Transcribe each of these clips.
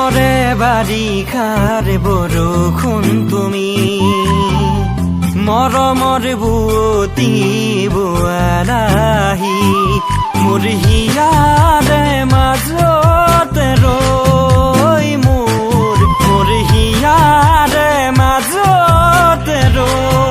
প্ৰেমৰে বাৰিষাৰ বৰষুণ তুমি মৰমৰ বুৱতী বোৱাৰাহি মোৰ হিয়াৰে মাজতে ৰৈ মোৰ হিয়াৰে মাজতে ৰৈ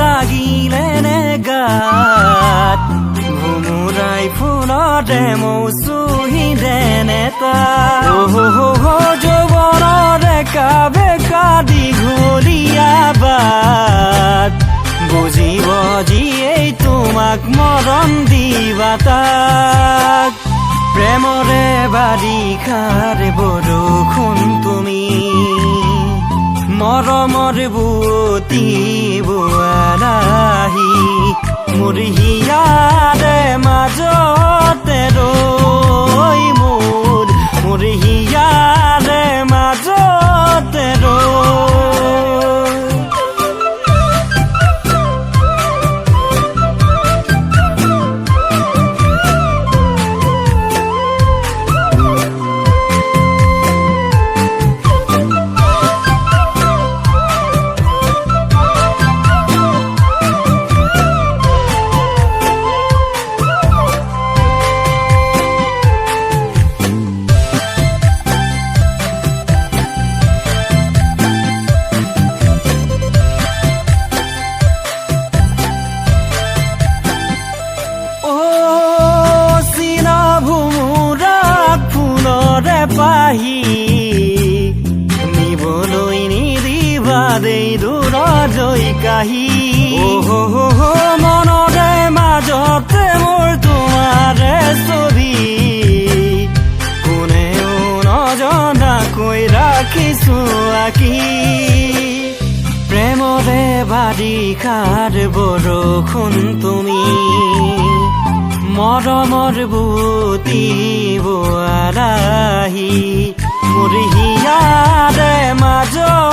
লাগিলে নে গাত ভুমুৰাই ফুলৰে মৌচুহি দেনে যৌৱনৰে কাবেকা দীঘলীয়া বাট বুজিব যিয়েই তোমাক মৰণ দিবা তাক প্ৰেমৰে বাৰিষাৰ বৰষুণ তুমি মৰমৰ বুৱতী বোৱাৰাহি মোৰ হিয়াৰে মাজতে ৰৈ মোৰ হিয়াৰে মাজতে ৰৈ পাহি নিবলৈ নিদিবা দেই দূৰলৈ কাহি মনৰে মাজতে মোৰ তোমাৰে ছবি কোনেও নজনাকৈ ৰাখিছো আঁকি প্ৰেমৰে বাৰিষাৰ বৰষুণ তুমি মৰমৰ বুৱতী বোৱাৰাহি মোৰ হিয়াৰে মাজত